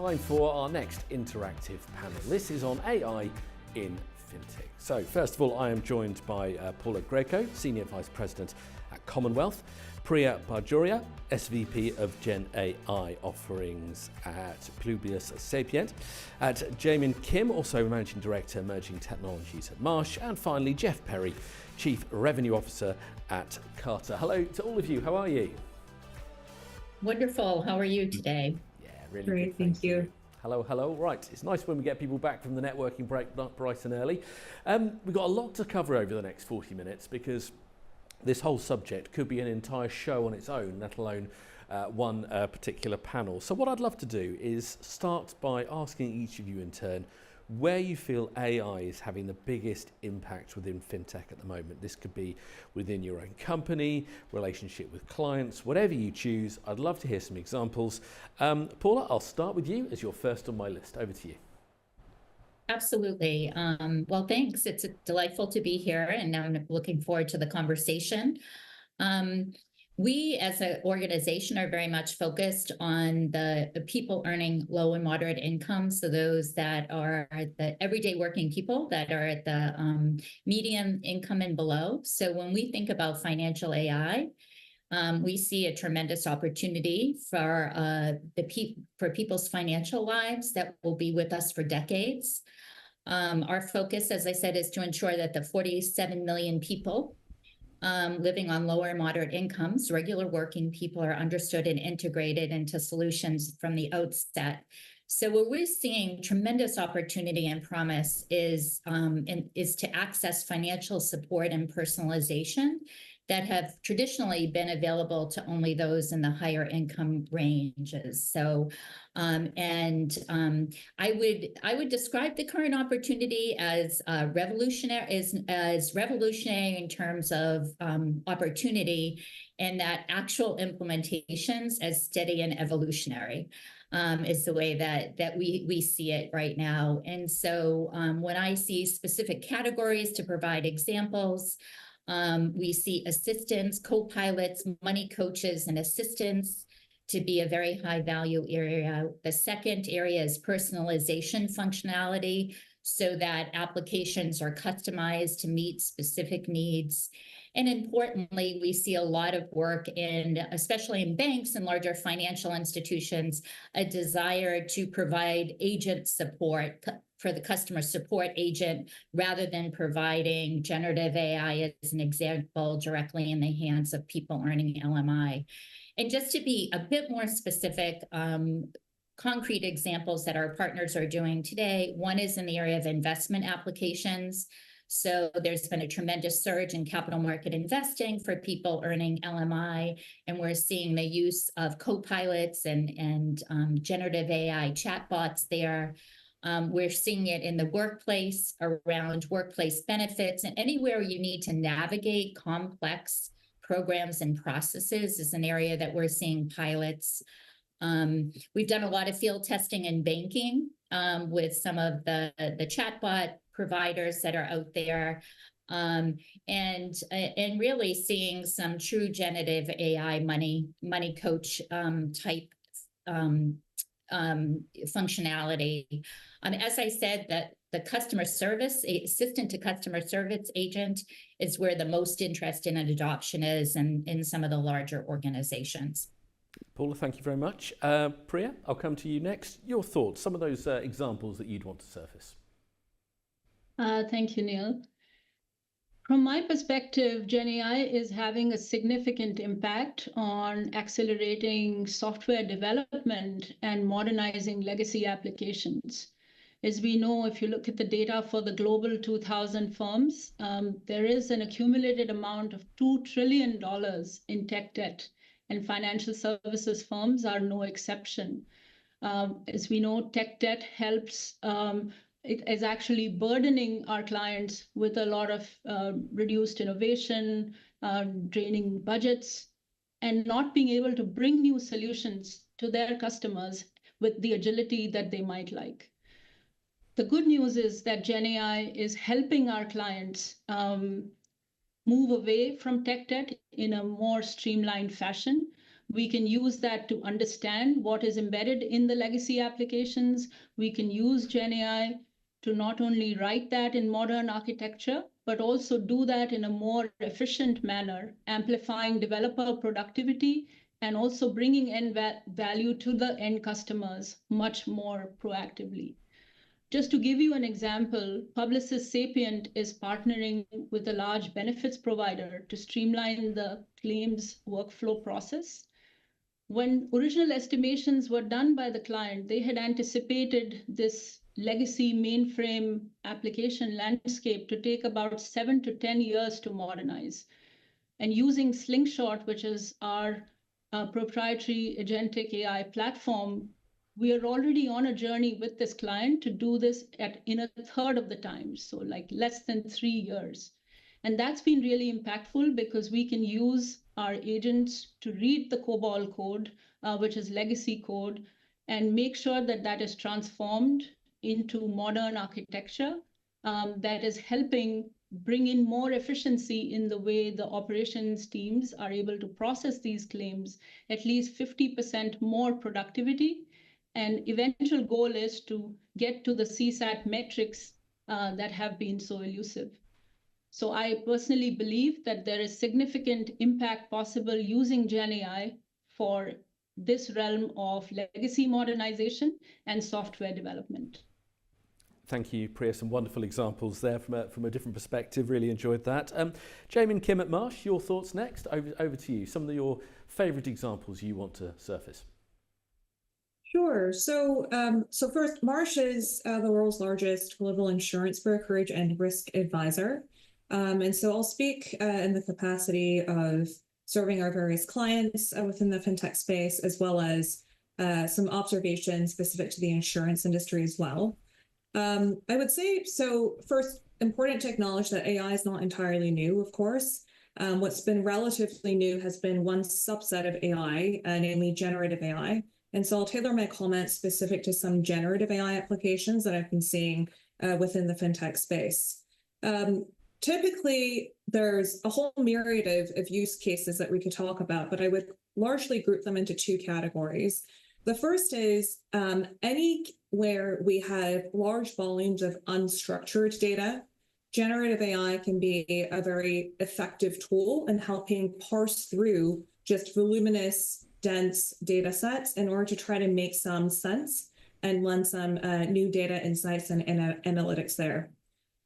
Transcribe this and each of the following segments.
time for our next interactive panel. This is on AI in FinTech. So first of all, I am joined by Paula Grieco, Senior Vice President at Commonwealth, Priya Bajoria, SVP of Gen AI offerings at Publius Sapient, at Jamin Kim, also Managing Director, Emerging Technologies at Marsh, and finally Jeff Perry, Chief Revenue Officer at Carter. Hello to all of you, how are you? Wonderful, how are you today? Yeah, really great, good, thank you. Hello, hello. Right, it's nice when we get people back from the networking break bright and early. We've got a lot to cover over the next 40 minutes because this whole subject could be an entire show on its own, let alone one particular panel. So what I'd love to do is start by asking each of you in turn where you feel AI is having the biggest impact within FinTech at the moment. This could be within your own company, relationship with clients, whatever you choose. I'd love to hear some examples. Paula, I'll start with you as you're first on my list. Over to you. Absolutely. Well, thanks. It's delightful to be here, and I'm looking forward to the conversation. We as an organization are very much focused on the people earning low and moderate income. So those that are the everyday working people that are at the medium income and below. So when we think about financial AI, we see a tremendous opportunity for people's financial lives that will be with us for decades. Our focus, as I said, is to ensure that the 47 million people living on lower and moderate incomes, regular working people, are understood and integrated into solutions from the outset. So where we're seeing tremendous opportunity and promise is to access financial support and personalization that have traditionally been available to only those in the higher income ranges. So, I would describe the current opportunity as revolutionary in terms of opportunity, and that actual implementations as steady and evolutionary. Is the way that we see it right now. And so when I see specific categories to provide examples, we see assistants, co-pilots, money coaches, and assistants to be a very high value area. The second area is personalization functionality, so that applications are customized to meet specific needs. And importantly, we see a lot of work especially in banks and larger financial institutions, a desire to provide agent support for the customer support agent rather than providing generative AI, as an example, directly in the hands of people earning LMI. And just to be a bit more specific, concrete examples that our partners are doing today, one is in the area of investment applications. So there's been a tremendous surge in capital market investing for people earning LMI, and we're seeing the use of co-pilots and generative AI chatbots there. We're seeing it in the workplace around workplace benefits, and anywhere you need to navigate complex programs and processes is an area that we're seeing pilots. We've done a lot of field testing in banking with some of the chatbot providers that are out there, and really seeing some true generative AI money coach type functionality. As I said, that the customer service assistant to customer service agent is where the most interest in an adoption is in some of the larger organizations. Paula, thank you very much. Priya, I'll come to you next. Your thoughts, some of those examples that you'd want to surface. Thank you, Neil. From my perspective, Gen AI is having a significant impact on accelerating software development and modernizing legacy applications. As we know, if you look at the data for the global 2,000 firms, there is an accumulated amount of $2 trillion in tech debt, and financial services firms are no exception. As we know, tech debt helps it is actually burdening our clients with a lot of reduced innovation, draining budgets, and not being able to bring new solutions to their customers with the agility that they might like. The good news is that Gen AI is helping our clients move away from tech debt in a more streamlined fashion, We can use that to understand what is embedded in the legacy applications. We can use GenAI to not only write that in modern architecture, but also do that in a more efficient manner, amplifying developer productivity and also bringing in value to the end customers much more proactively. Just to give you an example, Publicis Sapient is partnering with a large benefits provider to streamline the claims workflow process. When original estimations were done by the client, they had anticipated this legacy mainframe application landscape to take about 7 to 10 years to modernize. And using Slingshot, which is our proprietary agentic AI platform, we are already on a journey with this client to do this in a third of the time, so like less than 3 years. And that's been really impactful because we can use our agents to read the COBOL code, which is legacy code, and make sure that that is transformed into modern architecture that is helping bring in more efficiency in the way the operations teams are able to process these claims, at least 50% more productivity. And eventual goal is to get to the CSAT metrics that have been so elusive. So I personally believe that there is significant impact possible using GenAI for this realm of legacy modernization and software development. Thank you, Priya. Some wonderful examples there from a different perspective. Really enjoyed that. Jamie and Kim at Marsh, your thoughts next. Over to you. Some of your favourite examples you want to surface. Sure. So first, Marsh is the world's largest global insurance brokerage and risk advisor. And so I'll speak in the capacity of serving our various clients within the fintech space, as well as some observations specific to the insurance industry as well. I would say, so first, important to acknowledge that AI is not entirely new, of course. What's been relatively new has been one subset of AI, namely generative AI. And so I'll tailor my comments specific to some generative AI applications that I've been seeing within the fintech space. Typically, there's a whole myriad of use cases that we could talk about, but I would largely group them into two categories. The first is anywhere we have large volumes of unstructured data, generative AI can be a very effective tool in helping parse through just voluminous, dense data sets in order to try to make some sense and lend some new data insights and analytics there.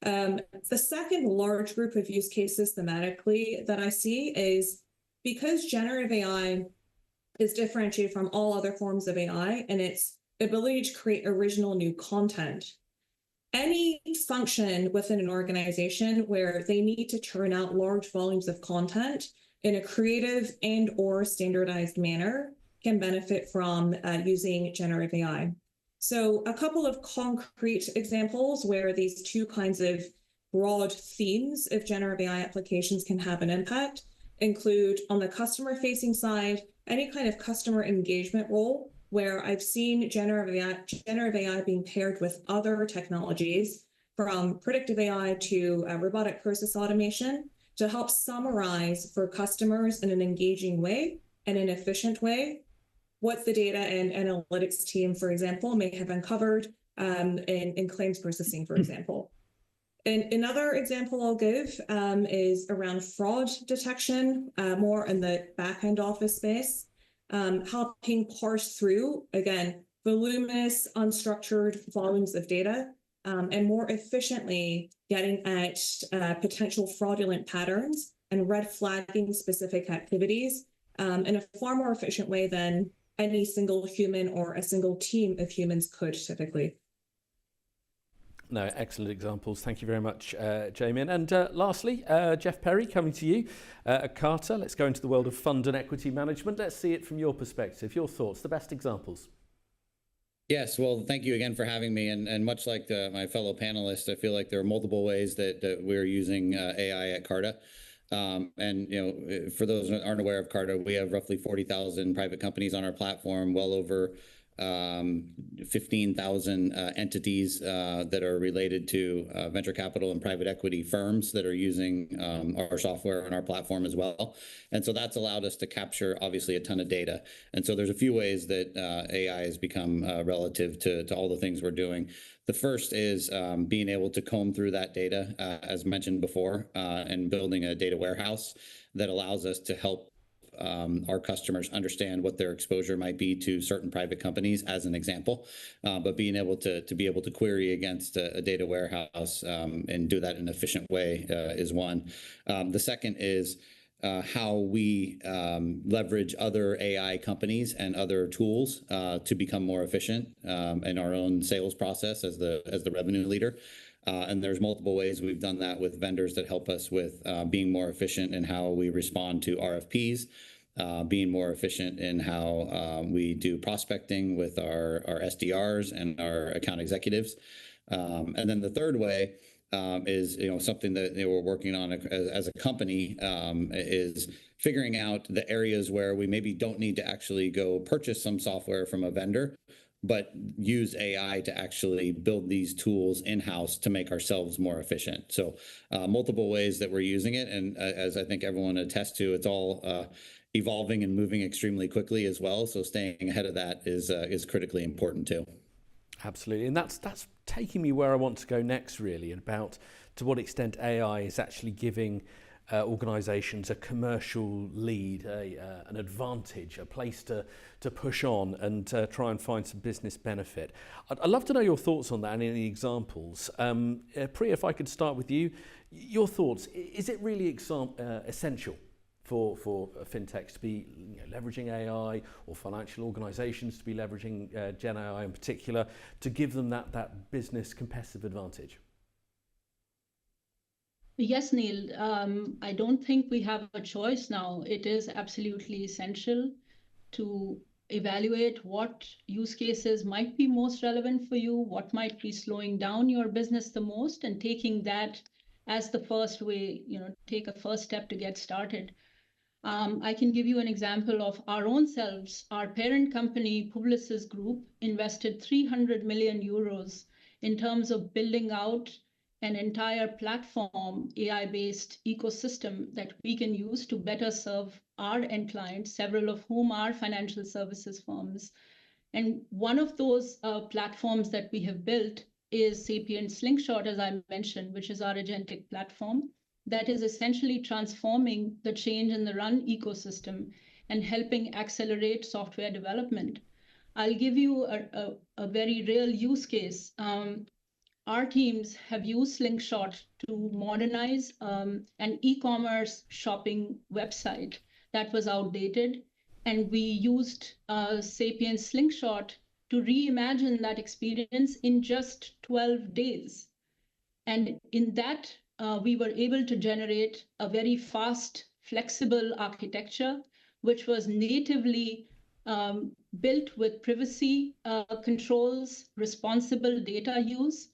The second large group of use cases thematically that I see is because generative AI is differentiated from all other forms of AI and its ability to create original new content. Any function within an organization where they need to churn out large volumes of content in a creative and/or standardized manner can benefit from using generative AI. So a couple of concrete examples where these two kinds of broad themes of generative AI applications can have an impact include on the customer-facing side, any kind of customer engagement role where I've seen generative AI being paired with other technologies from predictive AI to robotic process automation to help summarize for customers in an engaging way and an efficient way what the data and analytics team, for example, may have uncovered in claims processing, for example. And another example I'll give is around fraud detection, more in the back-end office space, helping parse through, again, voluminous, unstructured volumes of data, and more efficiently getting at potential fraudulent patterns and red flagging specific activities in a far more efficient way than any single human or a single team of humans could typically. No, excellent examples. Thank you very much, Jamie. And lastly, Jeff Perry, coming to you at Carter. Let's go into the world of fund and equity management. Let's see it from your perspective, your thoughts, the best examples. Yes, well, thank you again for having me. And much like my fellow panelists, I feel like there are multiple ways that we're using AI at Carta. And for those that aren't aware of Carta, we have roughly 40,000 private companies on our platform, well over 15,000 entities that are related to venture capital and private equity firms that are using our software and our platform as well. And so that's allowed us to capture, obviously, a ton of data. And so there's a few ways that AI has become relative to all the things we're doing. The first is being able to comb through that data, as mentioned before, and building a data warehouse that allows us to help our customers understand what their exposure might be to certain private companies, as an example, but being able to query against a data warehouse and do that in an efficient way is one. The second is how we leverage other AI companies and other tools to become more efficient in our own sales process as the revenue leader. And there's multiple ways we've done that with vendors that help us with being more efficient in how we respond to RFPs, being more efficient in how we do prospecting with our SDRs and our account executives. And then the third way is something that we're working on as a company is figuring out the areas where we maybe don't need to actually go purchase some software from a vendor, but use AI to actually build these tools in-house to make ourselves more efficient. So multiple ways that we're using it. And as I think everyone attests to, it's all evolving and moving extremely quickly as well. So staying ahead of that is critically important too. Absolutely. And that's taking me where I want to go next, really, about to what extent AI is actually giving organizations a commercial lead, an advantage, a place to push on and try and find some business benefit. I'd love to know your thoughts on that and any examples. Priya, if I could start with you, your thoughts. Is it really essential for fintechs to be leveraging AI, or financial organizations to be leveraging Gen AI in particular, to give them that business competitive advantage? Yes, Neil. I don't think we have a choice now. It is absolutely essential to evaluate what use cases might be most relevant for you, what might be slowing down your business the most, and taking that as the first way, take a first step to get started. I can give you an example of our own selves. Our parent company, Publicis Group, invested 300 million euros in terms of building out an entire platform, AI-based ecosystem that we can use to better serve our end clients, several of whom are financial services firms. And one of those platforms that we have built is Sapient Slingshot, as I mentioned, which is our agentic platform that is essentially transforming the change in the run ecosystem and helping accelerate software development. I'll give you a very real use case. Our teams have used Slingshot to modernize an e-commerce shopping website that was outdated. And we used Sapient Slingshot to reimagine that experience in just 12 days. And in that, we were able to generate a very fast, flexible architecture, which was natively built with privacy controls, responsible data use.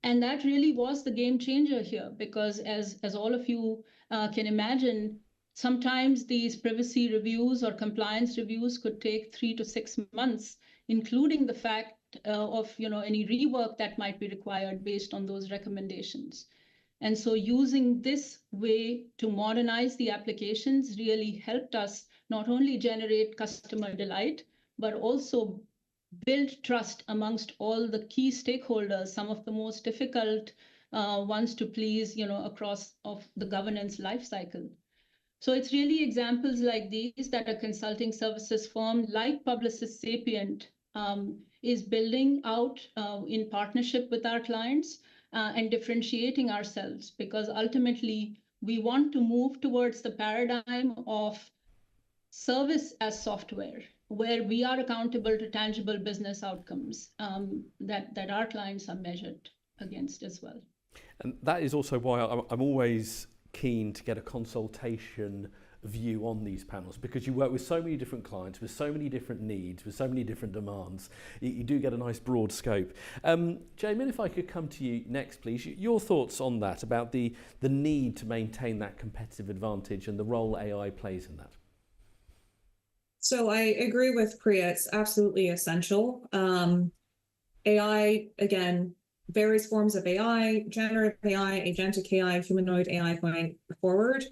And that really was the game changer here, because as all of you can imagine, sometimes these privacy reviews or compliance reviews could take 3 to 6 months, including the fact of any rework that might be required based on those recommendations. And so using this way to modernize the applications really helped us not only generate customer delight, but also build trust amongst all the key stakeholders, some of the most difficult ones to please, across of the governance lifecycle. So it's really examples like these that a consulting services firm like Publicis Sapient is building out in partnership with our clients and differentiating ourselves, because ultimately we want to move towards the paradigm of service as software, where we are accountable to tangible business outcomes that our clients are measured against as well. And that is also why I'm always keen to get a consultation view on these panels, because you work with so many different clients, with so many different needs, with so many different demands. You do get a nice broad scope. Jamin, if I could come to you next, please. Your thoughts on that, about the need to maintain that competitive advantage and the role AI plays in that. So I agree with Priya. It's absolutely essential. AI, again, various forms of AI, generative AI, agentic AI, humanoid AI going forward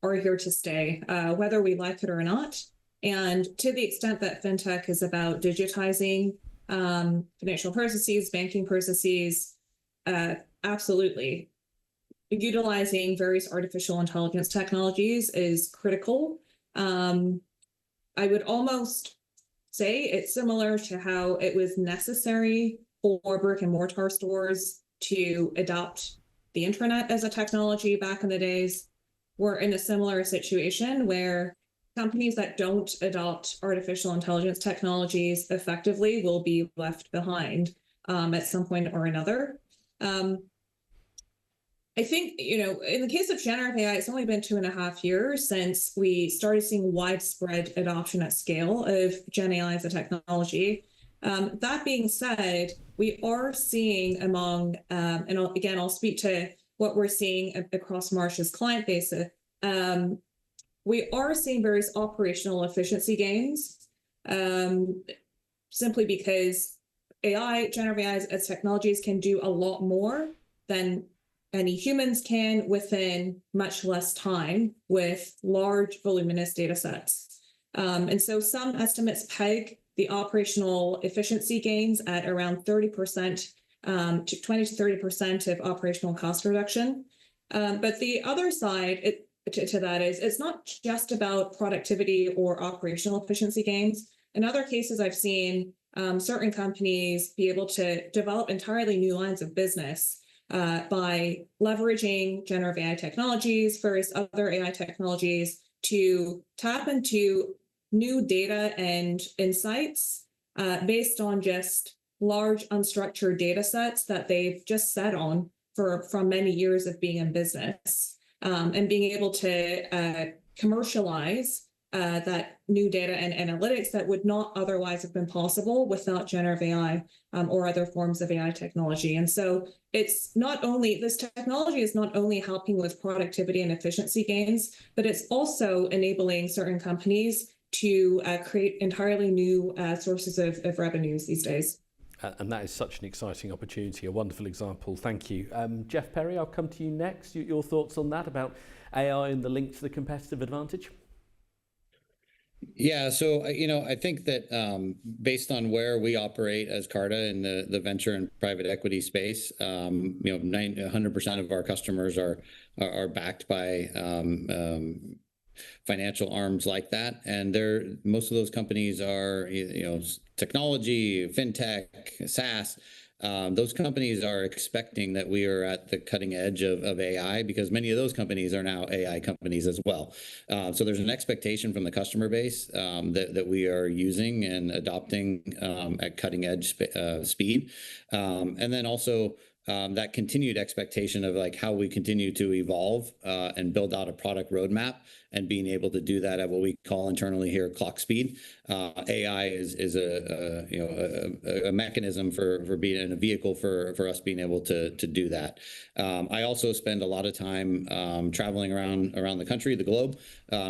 are here to stay, whether we like it or not. And to the extent that fintech is about digitizing financial processes, banking processes, absolutely. Utilizing various artificial intelligence technologies is critical. I would almost say it's similar to how it was necessary for brick and mortar stores to adopt the internet as a technology back in the days. We're in a similar situation where companies that don't adopt artificial intelligence technologies effectively will be left behind at some point or another. I think, in the case of generative AI, it's only been 2.5 years since we started seeing widespread adoption at scale of Gen AI as a technology. That being said, we are seeing among, and I'll speak to what we're seeing across Marsh's client base. We are seeing various operational efficiency gains, simply because AI, generative AI as technologies can do a lot more than any humans can within much less time with large voluminous data sets. And so some estimates peg the operational efficiency gains at around 30%, to 20 to 30% of operational cost reduction. But the other side to that is it's not just about productivity or operational efficiency gains. In other cases, I've seen certain companies be able to develop entirely new lines of business by leveraging generative AI technologies, various other AI technologies to tap into new data and insights based on just large unstructured data sets that they've just sat on from many years of being in business, and being able to commercialize that new data and analytics that would not otherwise have been possible without generative AI or other forms of AI technology. And so it's not only, this technology is not only helping with productivity and efficiency gains, but it's also enabling certain companies to create entirely new sources of revenues these days. And that is such an exciting opportunity, a wonderful example. Thank you. Jeff Perry, I'll come to you next. Your thoughts on that, about AI and the link to the competitive advantage? Yeah, so I think that based on where we operate as Carta in the venture and private equity space, 100% of our customers are backed by financial arms like that, and most of those companies are technology, fintech, SaaS. Those companies are expecting that we are at the cutting edge of AI, because many of those companies are now AI companies as well. So there's an expectation from the customer base that we are using and adopting at cutting edge speed. And then also that continued expectation of like how we continue to evolve and build out a product roadmap, and being able to do that at what we call internally here clock speed. AI is a mechanism for being in a vehicle for us being able to do that. I also spend a lot of time traveling around the country, the globe,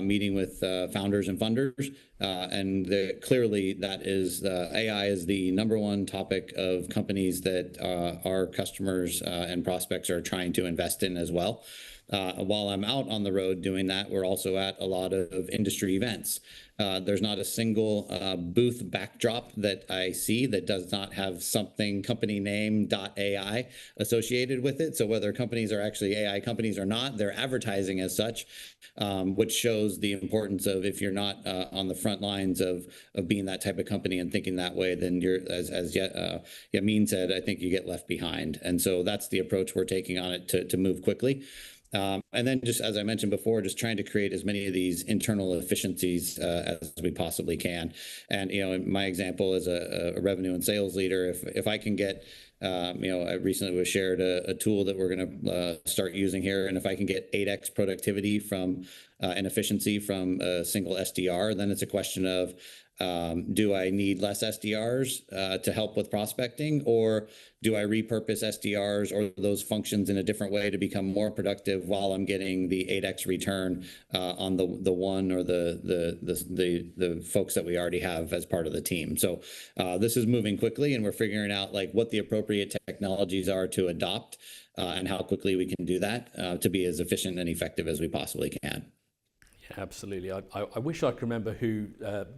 meeting with founders and funders, and clearly that is AI is the #1 topic of companies that our customers and prospects are trying to invest in as well. While I'm out on the road doing that, we're also at a lot of industry events. There's not a single booth backdrop that I see that does not have something company name .ai associated with it. So whether companies are actually AI companies or not, they're advertising as such, which shows the importance of, if you're not on the front lines of being that type of company and thinking that way, then you're, as Yamin said, I think you get left behind. And so that's the approach we're taking on it to move quickly. And then, just as I mentioned before, just trying to create as many of these internal efficiencies as we possibly can. And in my example as a revenue and sales leader, if I can get, I recently was shared a tool that we're going to start using here, and if I can get 8x productivity from and efficiency from a single SDR, then it's a question of Do I need less SDRs to help with prospecting, or do I repurpose SDRs or those functions in a different way to become more productive while I'm getting the 8x return on the one or the folks that we already have as part of the team? So this is moving quickly, and we're figuring out like what the appropriate technologies are to adopt and how quickly we can do that to be as efficient and effective as we possibly can. Yeah, absolutely. I wish I could remember who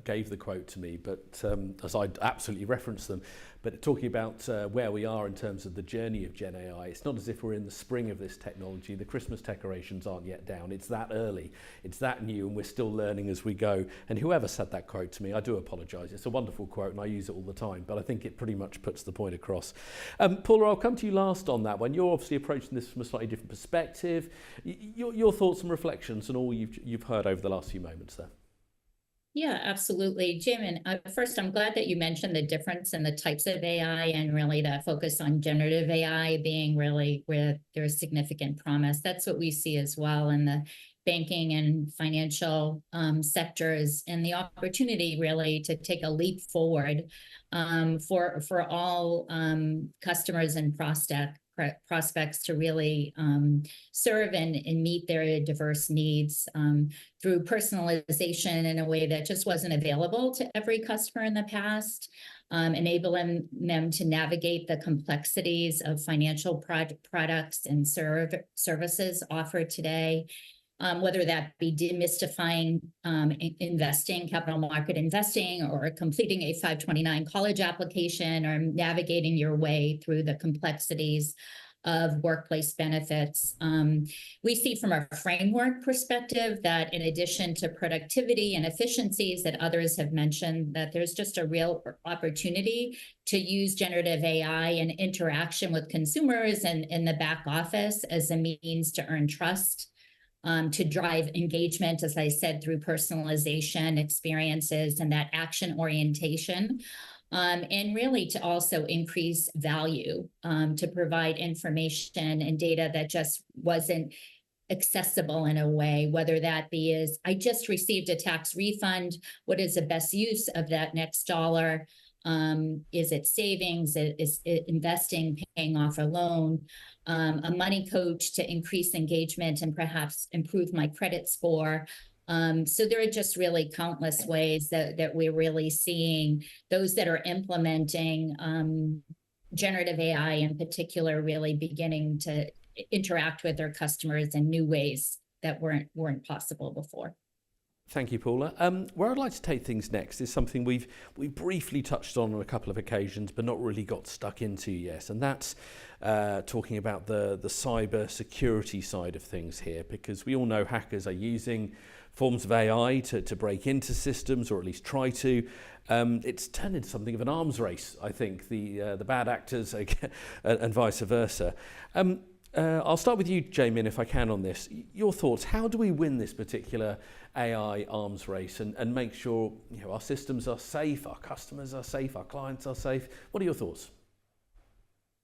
gave the quote to me, but as I absolutely referenced them. But talking about where we are in terms of the journey of Gen AI, it's not as if we're in the spring of this technology. The Christmas decorations aren't yet down. It's that early. It's that new, and we're still learning as we go. And whoever said that quote to me, I do apologise. It's a wonderful quote, and I use it all the time. But I think it pretty much puts the point across. Paula, I'll come to you last on that one. You're obviously approaching this from a slightly different perspective. Your thoughts and reflections on all you've heard over the last few moments there. Yeah, absolutely. Jim, and first, I'm glad that you mentioned the difference in the types of AI and really that focus on generative AI being really where there's significant promise. That's what we see as well in the banking and financial sectors, and the opportunity really to take a leap forward for all customers and prospects to really serve and meet their diverse needs through personalization in a way that just wasn't available to every customer in the past, enabling them to navigate the complexities of financial products and services offered today. Whether that be demystifying investing, capital market investing, or completing a 529 college application, or navigating your way through the complexities of workplace benefits. We see from a framework perspective that in addition to productivity and efficiencies that others have mentioned, that there's just a real opportunity to use generative AI and interaction with consumers and in the back office as a means to earn trust, to drive engagement, as I said, through personalization experiences and that action orientation, and really to also increase value, to provide information and data that just wasn't accessible in a way, whether that be is, I just received a tax refund, what is the best use of that next dollar? Is it savings? Is it investing, paying off a loan? A money coach to increase engagement and perhaps improve my credit score. So there are just really countless ways that we're really seeing those that are implementing generative AI in particular really beginning to interact with their customers in new ways that weren't possible before. Thank you, Paula. Where I'd like to take things next is something we've briefly touched on a couple of occasions, but not really got stuck into yet, and that's talking about the cyber security side of things here, because we all know hackers are using forms of AI to break into systems, or at least try to. It's turned into something of an arms race, I think, the bad actors and vice versa. I'll start with you, Jamin, if I can, on this. Your thoughts, how do we win this particular AI arms race and make sure our systems are safe, our customers are safe, our clients are safe? What are your thoughts?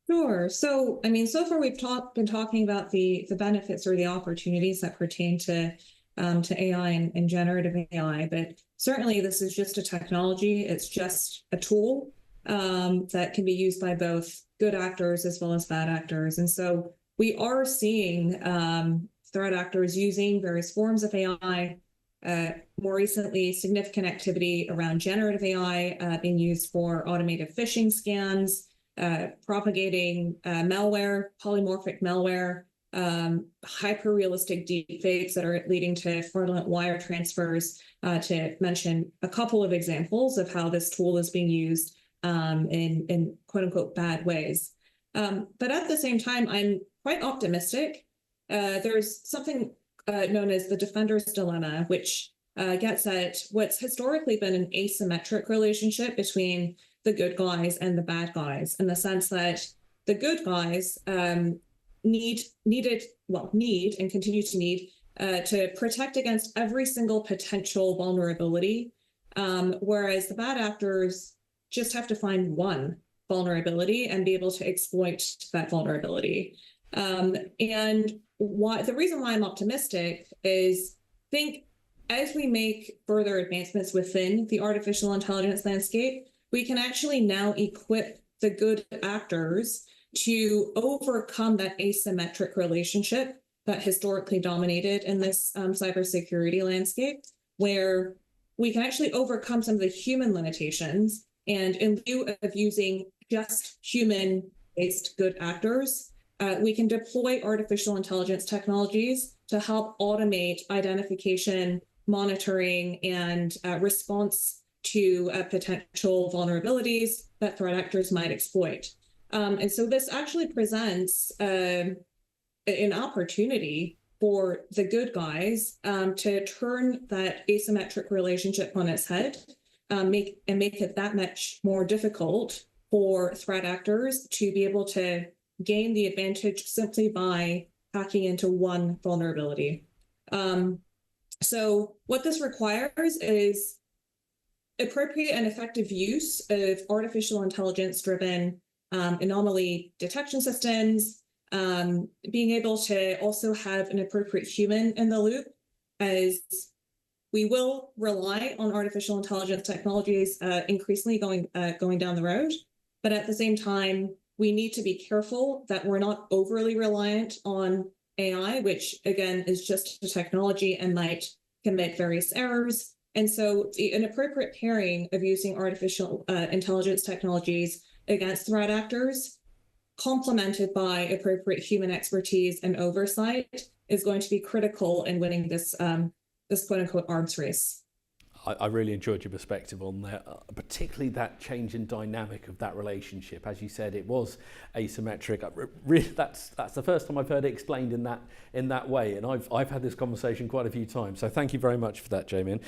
Sure. So, I mean, so far we've been talking about the benefits or the opportunities that pertain to AI and generative AI, but certainly this is just a technology. It's just a tool that can be used by both good actors as well as bad actors. And so we are seeing threat actors using various forms of AI. More recently, significant activity around generative AI being used for automated phishing scans, propagating malware, polymorphic malware, hyper-realistic deepfakes that are leading to fraudulent wire transfers, to mention a couple of examples of how this tool is being used in quote-unquote bad ways. But at the same time, I'm quite optimistic. There's something known as the defender's dilemma, which gets at what's historically been an asymmetric relationship between the good guys and the bad guys, in the sense that the good guys need and continue to need to protect against every single potential vulnerability, whereas the bad actors just have to find one vulnerability and be able to exploit that vulnerability. And the reason why I'm optimistic is, I think as we make further advancements within the artificial intelligence landscape, we can actually now equip the good actors to overcome that asymmetric relationship that historically dominated in this cybersecurity landscape, where we can actually overcome some of the human limitations. And in lieu of using just human-based good actors, we can deploy artificial intelligence technologies to help automate identification, monitoring, and response to potential vulnerabilities that threat actors might exploit. And so this actually presents an opportunity for the good guys to turn that asymmetric relationship on its head, make it that much more difficult for threat actors to be able to gain the advantage simply by hacking into one vulnerability. So what this requires is appropriate and effective use of artificial intelligence-driven anomaly detection systems, being able to also have an appropriate human in the loop, as we will rely on artificial intelligence technologies increasingly going down the road. But at the same time, we need to be careful that we're not overly reliant on AI, which again is just a technology and might commit various errors. And so an appropriate pairing of using artificial intelligence technologies against threat actors, complemented by appropriate human expertise and oversight, is going to be critical in winning this quote-unquote arms race. I really enjoyed your perspective on that, particularly that change in dynamic of that relationship. As you said, it was asymmetric. Really, that's the first time I've heard it explained in that way, and I've had this conversation quite a few times. So thank you very much for that, Jamie.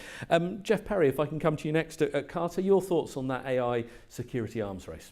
Jeff Perry, if I can come to you next at Carter, your thoughts on that AI security arms race?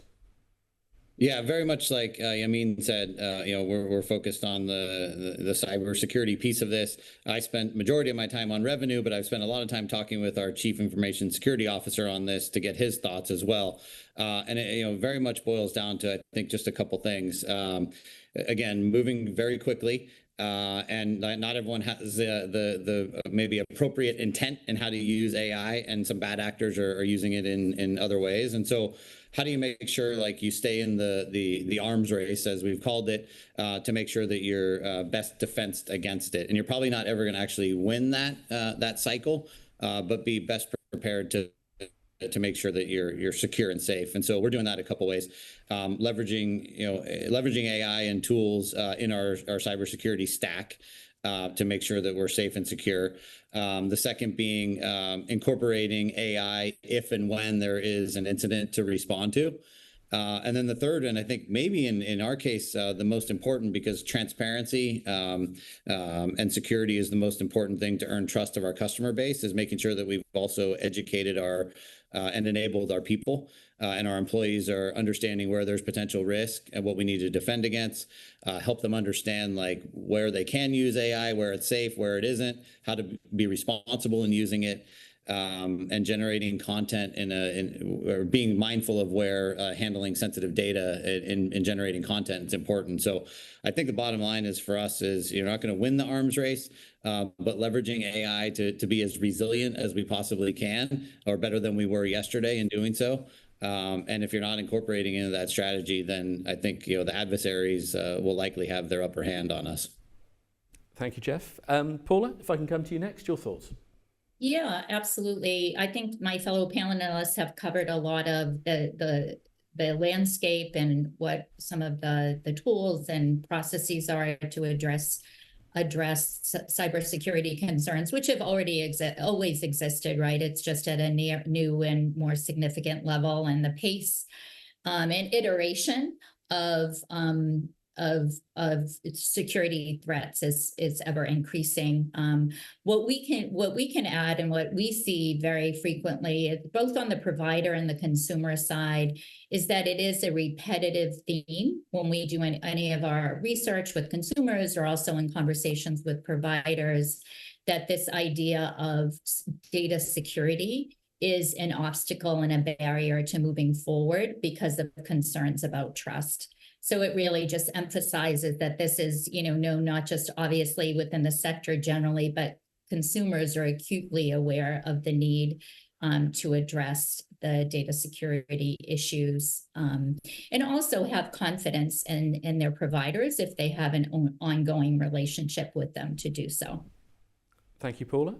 Yeah, very much like Yamin said, we're focused on the cybersecurity piece of this. I spent majority of my time on revenue, but I've spent a lot of time talking with our Chief Information Security Officer on this to get his thoughts as well. And it very much boils down to, I think, just a couple things. Again, moving very quickly. And not everyone has the maybe appropriate intent in how to use AI, and some bad actors are using it in other ways. And so how do you make sure like you stay in the arms race, as we've called it, to make sure that you're best defensed against it? And you're probably not ever going to actually win that cycle, but be best prepared to make sure that you're secure and safe. And so we're doing that a couple ways, leveraging AI and tools in our cybersecurity stack to make sure that we're safe and secure. The second being incorporating AI if and when there is an incident to respond to. And then the third, and I think maybe in our case, the most important, because transparency and security is the most important thing to earn trust of our customer base, is making sure that we've also educated and enabled our people and our employees are understanding where there's potential risk and what we need to defend against, help them understand like where they can use AI, where it's safe, where it isn't, how to be responsible in using it. And generating content or being mindful of where handling sensitive data in generating content is important. So I think the bottom line is for us is you're not going to win the arms race, but leveraging AI to be as resilient as we possibly can, or better than we were yesterday in doing so. And if you're not incorporating into that strategy, then I think the adversaries will likely have their upper hand on us. Thank you, Jeff. Paula, if I can come to you next, your thoughts? Yeah, absolutely. I think my fellow panelists have covered a lot of the landscape and what some of the tools and processes are to address cybersecurity concerns, which have always existed, right? It's just at a new and more significant level, and the pace and iteration of security threats is ever increasing. What we can add, and what we see very frequently, both on the provider and the consumer side, is that it is a repetitive theme when we do any of our research with consumers, or also in conversations with providers, that this idea of data security is an obstacle and a barrier to moving forward because of concerns about trust. So it really just emphasizes that this is, known not just obviously within the sector generally, but consumers are acutely aware of the need to address the data security issues, and also have confidence in their providers if they have an ongoing relationship with them to do so. Thank you, Paula.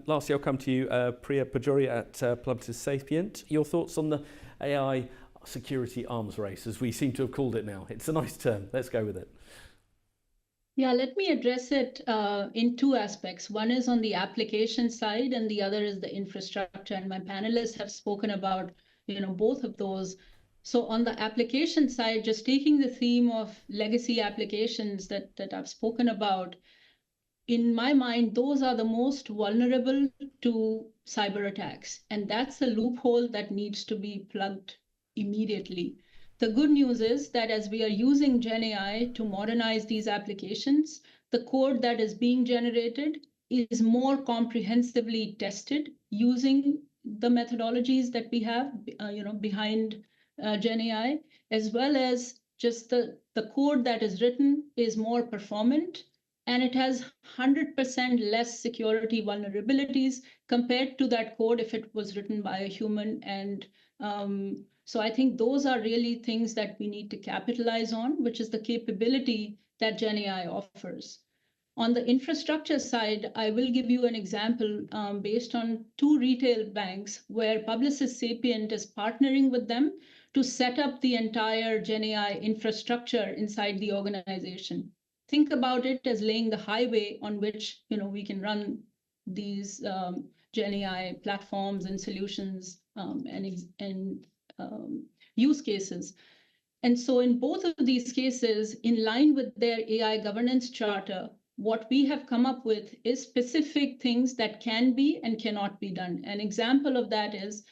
Lastly, I'll come to you, Priya Pajuri at Publicis Sapient. Your thoughts on the AI security arms race, as we seem to have called it now. It's a nice term. Let's go with it. Yeah, let me address it in two aspects. One is on the application side, and the other is the infrastructure. And my panelists have spoken about, both of those. So on the application side, just taking the theme of legacy applications that I've spoken about, in my mind, those are the most vulnerable to cyber attacks. And that's a loophole that needs to be plugged immediately. The good news is that as we are using GenAI to modernize these applications, the code that is being generated is more comprehensively tested using the methodologies that we have, behind GenAI, as well as just the code that is written is more performant, and it has 100% less security vulnerabilities compared to that code if it was written by a human. And so I think those are really things that we need to capitalize on, which is the capability that GenAI offers. On the infrastructure side, I will give you an example based on 2 retail banks where Publicis Sapient is partnering with them to set up the entire GenAI infrastructure inside the organization. Think about it as laying the highway on which we can run these GenAI platforms and solutions and use cases. And so in both of these cases, in line with their AI governance charter, what we have come up with is specific things that can be and cannot be done. An example of that is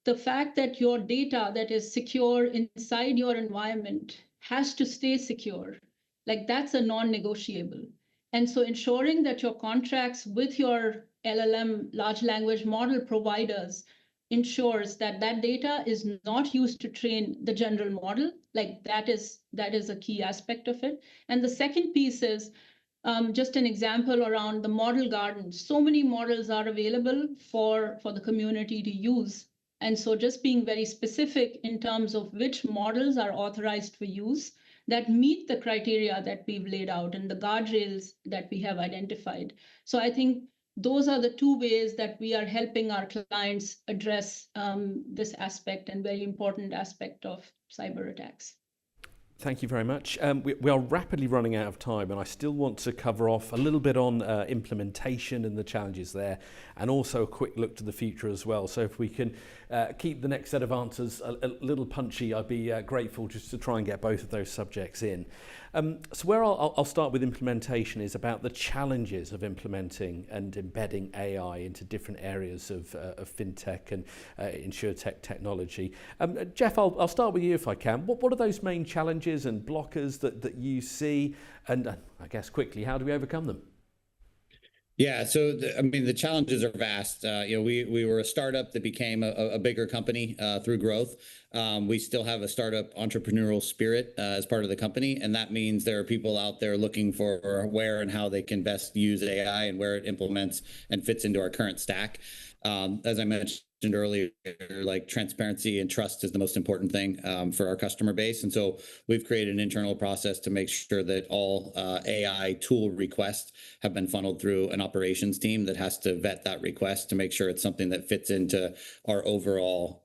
the fact that your data that is secure inside your environment has to stay secure. Like that's a non-negotiable. And so ensuring that your contracts with your LLM, large language model providers, ensures that that data is not used to train the general model. Like that is a key aspect of it. And the second piece is just an example around the model garden. So many models are available for the community to use. And so just being very specific in terms of which models are authorized for use that meet the criteria that we've laid out and the guardrails that we have identified. So I think those are the 2 ways that we are helping our clients address this aspect and very important aspect of cyber attacks. Thank you very much. We are rapidly running out of time, and I still want to cover off a little bit on implementation and the challenges there, and also a quick look to the future as well. So if we can keep the next set of answers a little punchy, I'd be grateful just to try and get both of those subjects in. So where I'll start with implementation is about the challenges of implementing and embedding AI into different areas of fintech and insurtech technology. Jeff, I'll start with you if I can. What are those main challenges and blockers that you see? And I guess quickly, how do we overcome them? Yeah, so the challenges are vast. We were a startup that became a bigger company through growth. We still have a startup entrepreneurial spirit as part of the company, and that means there are people out there looking for where and how they can best use AI and where it implements and fits into our current stack. As I mentioned earlier, like transparency and trust is the most important thing for our customer base. And so we've created an internal process to make sure that all AI tool requests have been funneled through an operations team that has to vet that request to make sure it's something that fits into our overall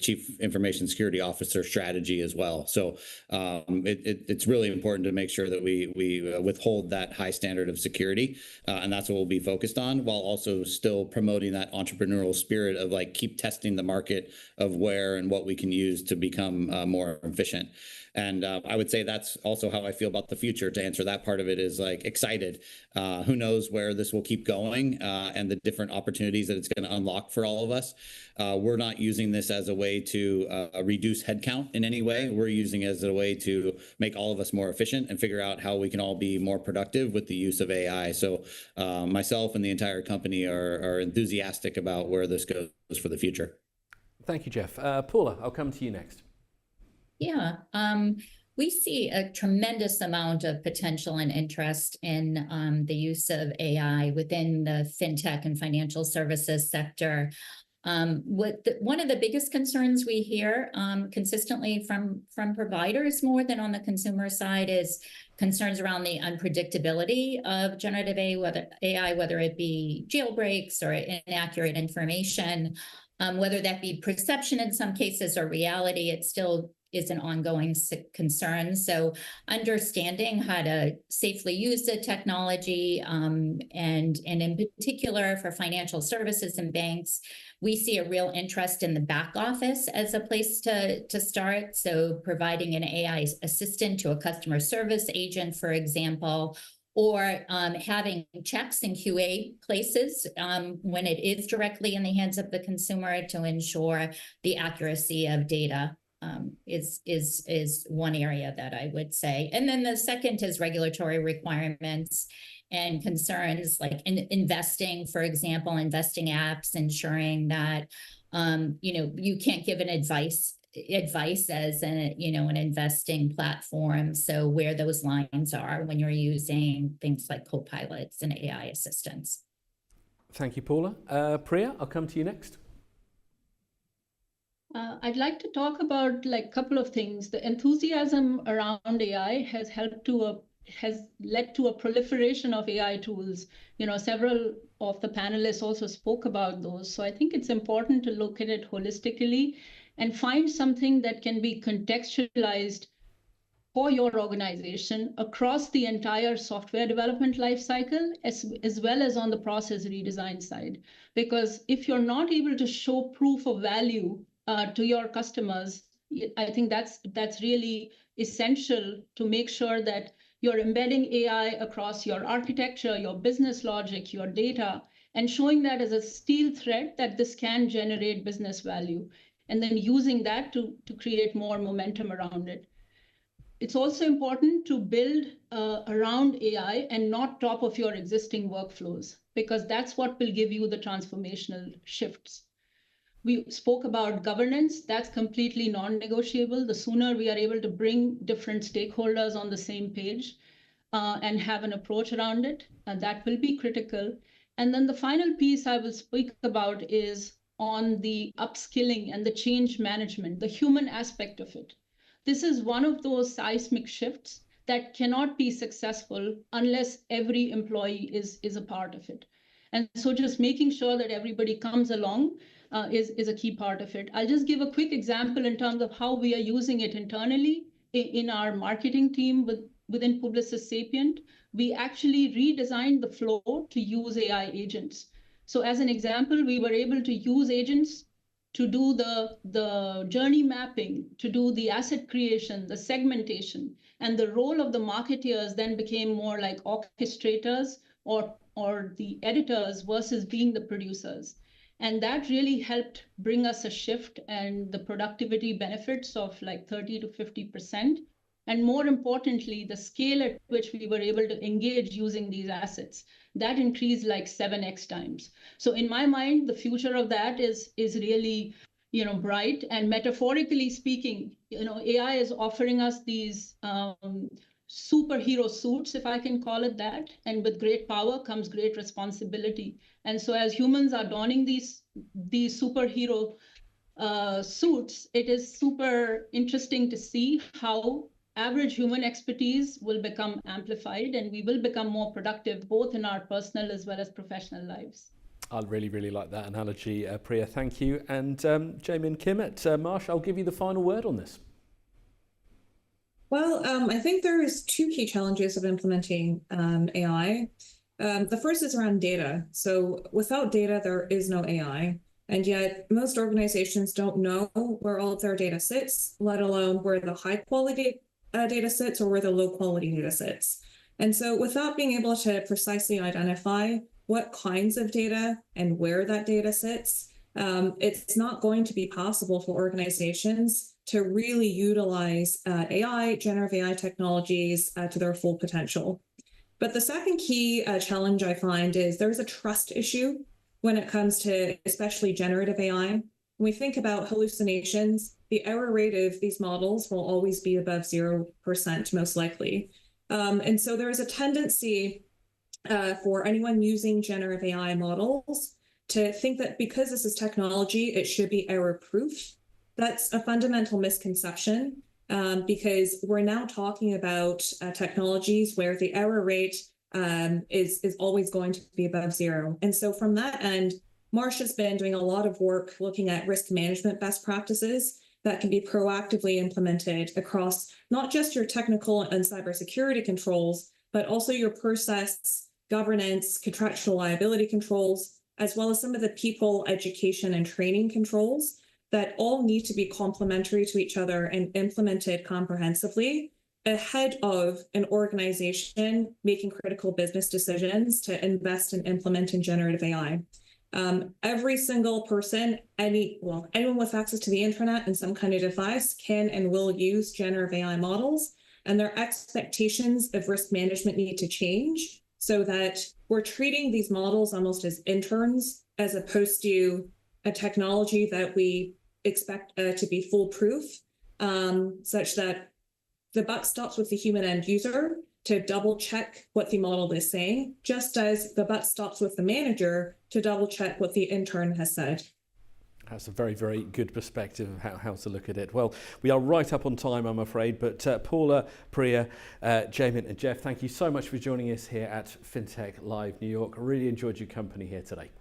chief information security officer strategy as well. So it's really important to make sure that we withhold that high standard of security. And that's what we'll be focused on, while also still promoting that entrepreneurial spirit of keep testing the market of where and what we can use to become more efficient. And I would say that's also how I feel about the future. To answer that part of it is excited. Who knows where this will keep going and the different opportunities that it's going to unlock for all of us. We're not using this as a way to reduce headcount in any way. We're using it as a way to make all of us more efficient and figure out how we can all be more productive with the use of AI. So myself and the entire company are enthusiastic about where this goes for the future. Thank you, Jeff. Paula, I'll come to you next. Yeah, We see a tremendous amount of potential and interest in the use of AI within the fintech and financial services sector. One of the biggest concerns we hear consistently from providers, more than on the consumer side, is concerns around the unpredictability of generative AI, whether it be jailbreaks or inaccurate information, whether that be perception in some cases or reality. It still is an ongoing concern. So understanding how to safely use the technology, and in particular for financial services and banks, we see a real interest in the back office as a place to start. So providing an AI assistant to a customer service agent, for example, or having checks in QA places when it is directly in the hands of the consumer to ensure the accuracy of data. Is one area that I would say. And then the second is regulatory requirements and concerns like investing, for example, investing apps, ensuring that you can't give an advice as an investing platform. So where those lines are when you're using things like co-pilots and AI assistants. Thank you, Paula. Priya, I'll come to you next. I'd like to talk about a couple of things. The enthusiasm around AI has led to a proliferation of AI tools. Several of the panelists also spoke about those. So I think it's important to look at it holistically and find something that can be contextualized for your organization across the entire software development lifecycle, as well as on the process redesign side. Because if you're not able to show proof of value to your customers, I think that's really essential to make sure that you're embedding AI across your architecture, your business logic, your data, and showing that as a steel thread that this can generate business value, and then using that to create more momentum around it. It's also important to build around AI and not top of your existing workflows, because that's what will give you the transformational shifts. We spoke about governance. That's completely non-negotiable. The sooner we are able to bring different stakeholders on the same page and have an approach around it, that will be critical. And then the final piece I will speak about is on the upskilling and the change management, the human aspect of it. This is one of those seismic shifts that cannot be successful unless every employee is a part of it. And so just making sure that everybody comes along is a key part of it. I'll just give a quick example in terms of how we are using it internally in our marketing team within Publicis Sapient. We actually redesigned the flow to use AI agents. So as an example, we were able to use agents to do the journey mapping, to do the asset creation, the segmentation, and the role of the marketeers then became more like orchestrators or the editors versus being the producers. And that really helped bring us a shift and the productivity benefits of 30 to 50%. And more importantly, the scale at which we were able to engage using these assets, that increased 7x times. So in my mind, the future of that is really bright. And metaphorically speaking, AI is offering us these superhero suits, if I can call it that. And with great power comes great responsibility. And so as humans are donning these superhero suits, it is super interesting to see how average human expertise will become amplified, and we will become more productive both in our personal as well as professional lives. I really, really like that analogy, Priya. Thank you. And Jamie and Kim at Marsh, I'll give you the final word on this. Well, I think there is two key challenges of implementing AI. The first is around data. So without data, there is no AI. And yet most organizations don't know where all of their data sits, let alone where the high quality data sits or where the low quality data sits. And so without being able to precisely identify what kinds of data and where that data sits, it's not going to be possible for organizations to really utilize AI, generative AI technologies to their full potential. But the second key challenge I find is there's a trust issue when it comes to especially generative AI. when we think about hallucinations, the error rate of these models will always be above 0%, most likely. And so there is a tendency for anyone using generative AI models to think that because this is technology, it should be error-proof. That's a fundamental misconception, because we're now talking about technologies where the error rate is always going to be above 0. And so from that end, Marsha's been doing a lot of work looking at risk management best practices that can be proactively implemented across not just your technical and cybersecurity controls, but also your process, governance, contractual liability controls, as well as some of the people, education, and training controls that all need to be complementary to each other and implemented comprehensively ahead of an organization making critical business decisions to invest and implement in generative AI. Every single person, anyone with access to the internet and some kind of device can and will use generative AI models, and their expectations of risk management need to change so that we're treating these models almost as interns as opposed to a technology that we expect to be foolproof, such that the buck stops with the human end user to double check what the model is saying, just as the buck stops with the manager to double check what the intern has said. That's a very, very good perspective of how to look at it. Well, we are right up on time, I'm afraid, but Paula, Priya, Jaymin and Jeff, thank you so much for joining us here at Fintech Live New York. I really enjoyed your company here today.